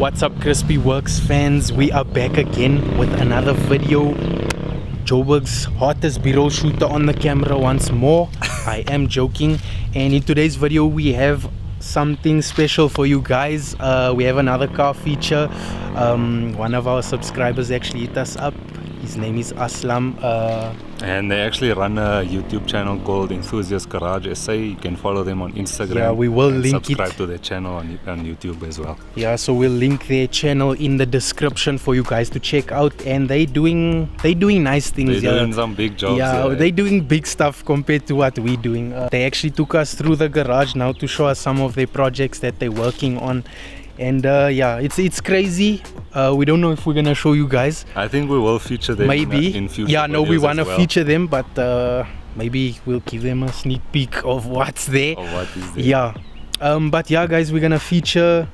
What's up, Crispy Worx fans? We are back again with another video. Joburg's hottest B-roll shooter on the camera once more. I am joking. And in today's video we have something special for you guys. We have another car feature. One of our subscribers actually hit us up. His name is Aslam. And they actually run a YouTube channel called Enthusiast Garage SA. You can follow them on Instagram. Yeah, we will link subscribe to their channel on YouTube as well. Yeah, so we'll link their channel in the description for you guys to check out. And they doing nice things. They're doing some big jobs. Yeah, they're doing big stuff compared to what we're doing. They actually took us through the garage now to show us some of their projects that they're working on. And yeah, it's crazy. We don't know if we're gonna show you guys. I think we will feature them maybe in future. Yeah, no, we want to well. feature them, but maybe we'll give them a sneak peek of what's there. Of what is there. Yeah, but yeah, guys, we're gonna feature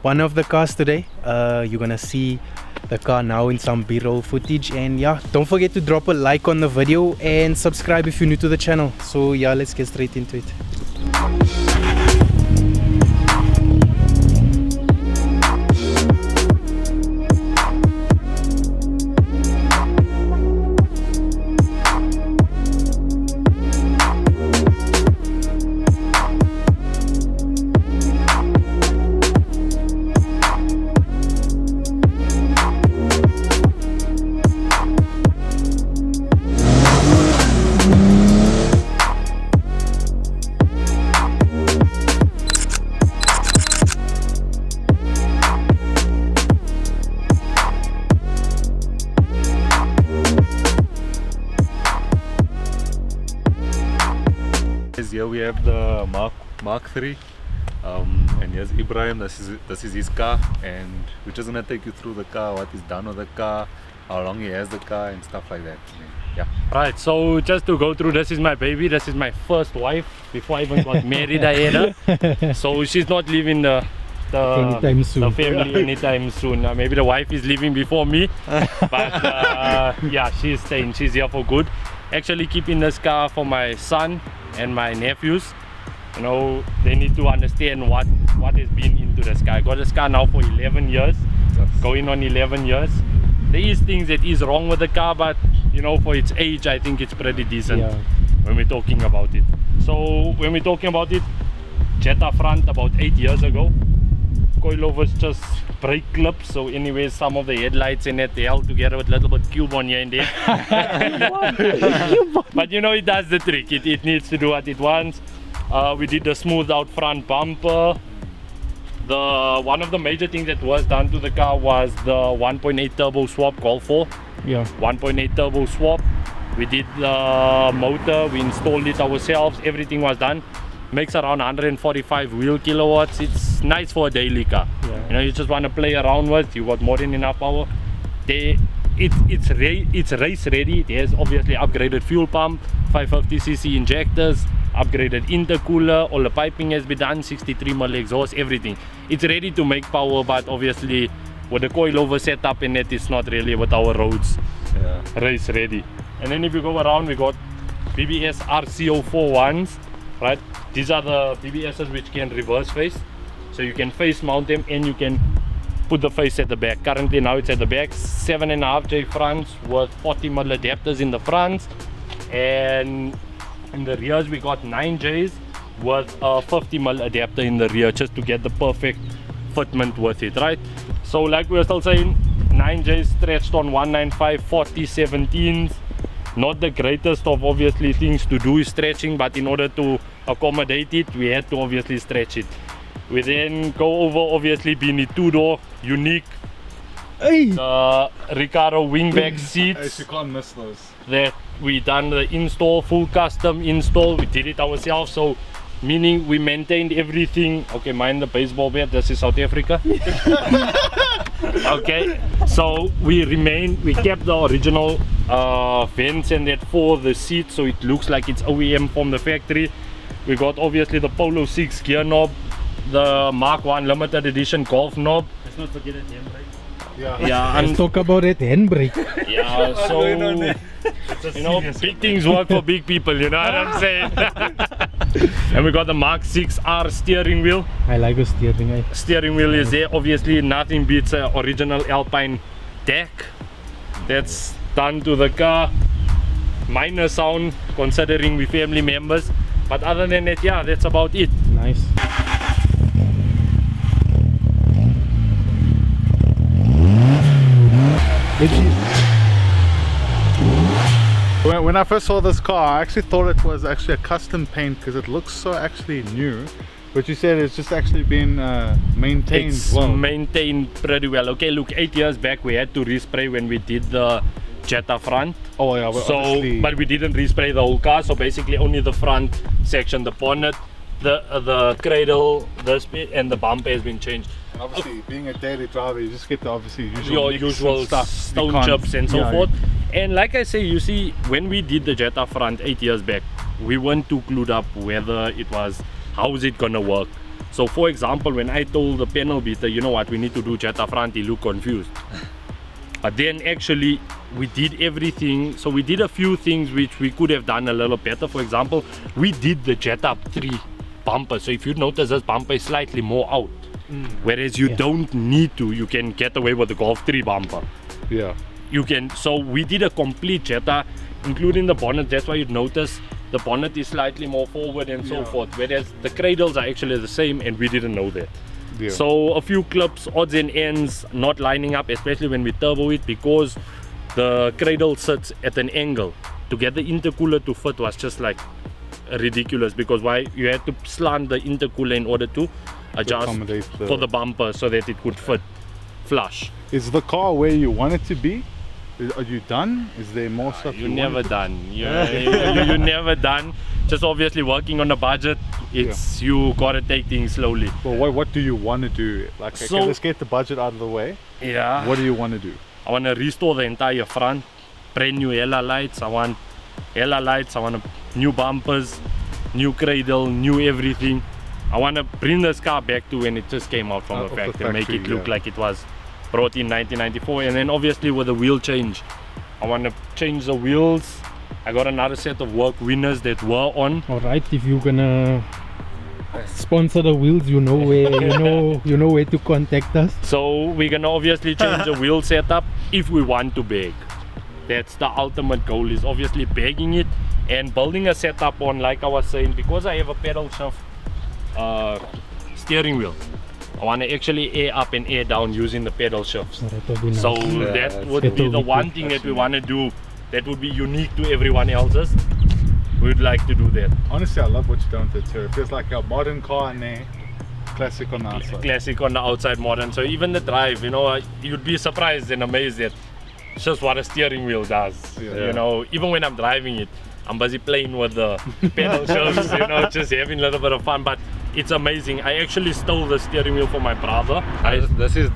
one of the cars today. You're gonna see the car now in some B-roll footage. And yeah, don't forget to drop a like on the video and subscribe if you're new to the channel. So yeah, let's get straight into it. Here we have the Mark 3, and here's Ebrahim. This is his car, and we're just gonna take you through the car, what is done with the car, how long he has the car, and stuff like that. Yeah. Right, so just to go through, this is my baby. This is my first wife. Before I even got married, I had her. So she's not leaving the anytime soon. The family anytime soon. Maybe the wife is leaving before me, but yeah, she's staying. She's here for good. Actually, keeping this car for my son and my nephews. You know, they need to understand what has been into this car. I got this car now for 11 years, going on 11 years. There is things that is wrong with the car, but you know, for its age, I think it's pretty decent. Yeah. When we're talking about it. So when we're talking about it, Jetta front about 8 years ago. Coilovers just brake clips, so anyway, some of the headlights in it, they held together with a little bit cube on here and there. But you know, it does the trick. It needs to do what it wants. We did the smooth out front bumper. One of the major things that was done to the car was the 1.8 turbo swap, call for. Yeah. 1.8 turbo swap. We did the motor, we installed it ourselves, everything was done. Makes around 145 wheel kilowatts. It's nice for a daily car. Yeah. You know, you just want to play around with. You got more than enough power. It's race ready. It has obviously upgraded fuel pump, 550cc injectors, upgraded intercooler. All the piping has been done. 63mm exhaust, everything. It's ready to make power, but obviously with the coilover setup in it, it's not really with our roads. Yeah. Race ready. And then if you go around, we got BBS RC041s. Right, these are the BBSs which can reverse face, so you can face mount them and you can put the face at the back. Currently now it's at the back. 7.5J fronts with 40mm adapters in the fronts, and in the rears we got 9Js with a 50mm adapter in the rear, just to get the perfect fitment with it. Right, so like we were still saying, 9Js stretched on 195 40 17s. Not the greatest of obviously things to do is stretching, but in order to accommodate it, we had to obviously stretch it. We then go over obviously being a two-door unique Recaro wingback seats. You can't miss those. That we done the install, full custom install. We did it ourselves, so meaning we maintained everything. Okay, mind the baseball bat. This is South Africa. Okay, so we kept the original vents and that for the seat, so it looks like it's OEM from the factory. We got obviously the Polo 6 gear knob, the Mark 1 limited edition golf knob. Let's not forget it, handbrake. Yeah, let's talk about it, handbrake. Yeah, so you know, big things work for big people, you know what I'm saying? And we got the Mark 6R steering wheel. I like the steering. Eh? Steering wheel is there. Obviously, nothing beats an original Alpine deck. That's done to the car. Minor sound considering we family members. But other than that, yeah, that's about it. Nice. When I first saw this car, I actually thought it was actually a custom paint because it looks so actually new. But you said it's just actually been maintained It's well. maintained pretty well. Okay, look, 8 years back we had to respray when we did the Jetta front. Oh yeah, well, So, but we didn't respray the whole car. So basically only the front section, the bonnet, the cradle, this bit, and the bumper has been changed. and obviously being a daily driver, you just get the obviously Your nicks usual and stuff. You stone can't- chips and so yeah, forth. And like I say, you see, when we did the Jetta front 8 years back, we weren't too clued up whether it was, how is it gonna work. So for example, when I told the panel beater, you know what, we need to do Jetta front, he looked confused. But then actually we did everything. So we did a few things which we could have done a little better. For example, we did the Jetta 3 bumper. So if you notice, this bumper is slightly more out. Whereas you don't need to, you can get away with the Golf 3 bumper. Yeah. You can, so we did a complete Jetta, including the bonnet. That's why you'd notice the bonnet is slightly more forward and so forth. Whereas the cradles are actually the same, and we didn't know that. Yeah. So a few clips, odds and ends not lining up, especially when we turbo it, because the cradle sits at an angle. To get the intercooler to fit was just like ridiculous, because why you had to slant the intercooler in order to adjust accommodate the- for the bumper so that it could fit flush. Is the car where you want it to be? Are you done? Is there more stuff You're you never want it done. You're never done. Just obviously working on the budget. It's you gotta take things slowly. to? Well, what do you want to do? Like, okay, So- let's get the budget out of the way. Yeah. What do you want to do? I want to restore the entire front, brand new HELA lights. I want HELA lights. I want new bumpers, new cradle, new everything. I want to bring this car back to when it just came out from Out the of the factory, make factory, it look yeah. like it was brought in 1994. And then obviously with the wheel change, I want to change the wheels. I got another set of work winners that were on. Alright, if you're gonna sponsor the wheels, you know where you know where to contact us. So we're gonna obviously change the wheel setup if we want to bag. That's the ultimate goal, is obviously bagging it and building a setup on, like I was saying, because I have a pedal shift steering wheel. I want to actually air up and air down using the pedal shifts. That would be nice. So Yeah, that would that be will the be one good, thing that we want to do that would be unique to everyone else's. We'd like to do that. Honestly, I love what you've done with the Terra. It feels like a modern car in there, classic on the outside. Classic on the outside, modern. So even the drive, you know, you'd be surprised and amazed at just what a steering wheel does. Yeah. You know, even when I'm driving it, I'm busy playing with the pedal shifts, you know, just having a little bit of fun. But it's amazing. I actually stole the steering wheel from my brother. This is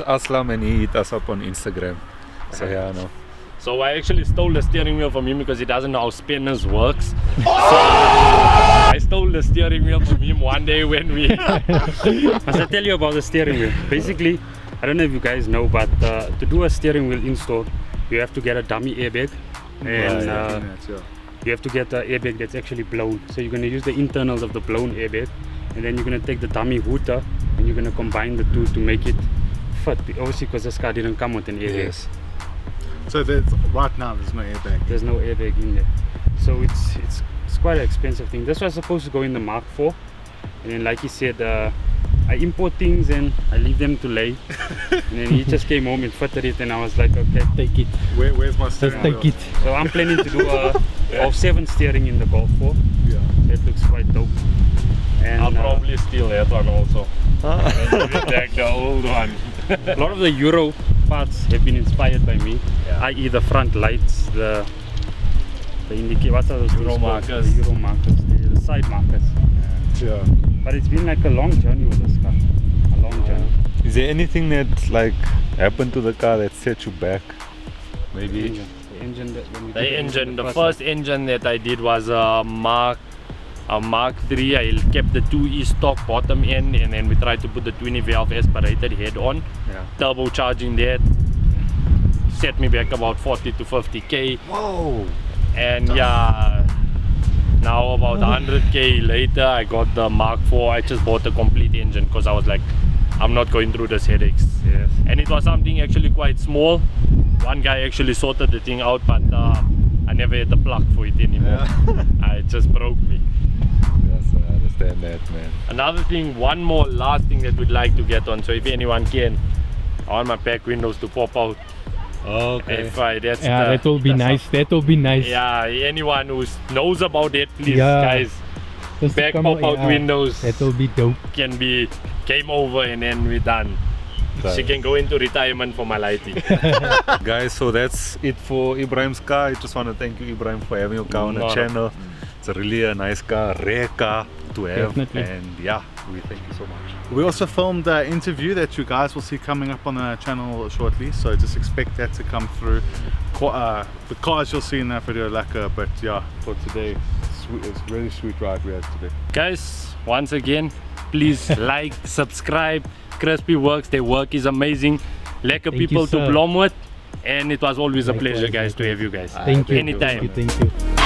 Aslam, and he hit us up on Instagram. So yeah, no. So I actually stole the steering wheel from him because he doesn't know how spinners works. So I stole the steering wheel from him one day when we... As I tell you about the steering wheel, basically, I don't know if you guys know, but to do a steering wheel install, you have to get a dummy airbag, and you have to get an airbag that's actually blown. So you're going to use the internals of the blown airbag, and then you're going to take the dummy hooter, and you're going to combine the two to make it fit. Obviously, because this car didn't come with an airbag. Yes. So right now there's no airbag. There's no airbag in there, so it's quite an expensive thing. This was supposed to go in the Mark 4, and then like he said, I import things and I leave them to lay, and then he just came home and fitted it, and I was like, okay. Take it. Where's my Just steering take wheel? it. So I'm planning to do a Golf 7 steering in the Golf 4. Yeah. That looks quite dope. And I'll probably steal that one also. And give it back the old one. a lot of the Euro parts have been inspired by me, i.e. the front lights, the indicate, what are those Euro things called? markers. The Euro markers, the side markers. Yeah. But it's been like a long journey with this car, a long journey. Is there anything that like happened to the car that set you back? Maybe. The engine, that when we did The engine, the first first engine that I did was a Mark 3. I kept the 2E stock bottom end, and then we tried to put the 20 valve aspirated head on. Yeah. Turbocharging that set me back about 40 to 50k. Whoa. And yeah, Now about 100k later, I got the Mark IV. I just bought a complete engine because I was like, I'm not going through this headaches. Yes. And it was something actually quite small. One guy actually sorted the thing out, but I never had the plug for it anymore. It just broke me. Yes, I understand that, man. Another thing, one more last thing that we'd like to get on. So if anyone can, I want my back windows to pop out. Okay. That will be nice. That will be nice. Yeah, anyone who knows about it, please, Yeah. guys. Just to Back come pop out yeah, windows That will be dope. can be game over and then we're done. She can go into retirement for my lighting. Guys, so that's it for Ebrahim's car. I just want to thank you, Ebrahim, for having your car on the Not a- channel. It's a really a nice car, rare car to have. Definitely. And yeah, we thank you so much. We also filmed an interview that you guys will see coming up on the channel shortly, so just expect that to come through. The cars you'll see in that video, but yeah, for today, it's really sweet ride we had today. Guys, once again, please like, subscribe. Crispy Worx, their work is amazing. Lekker Thank you, people to sir. blom with. And it was always a Likewise, pleasure, guys, to likewise. have you guys. Thank you. Anytime. Thank you.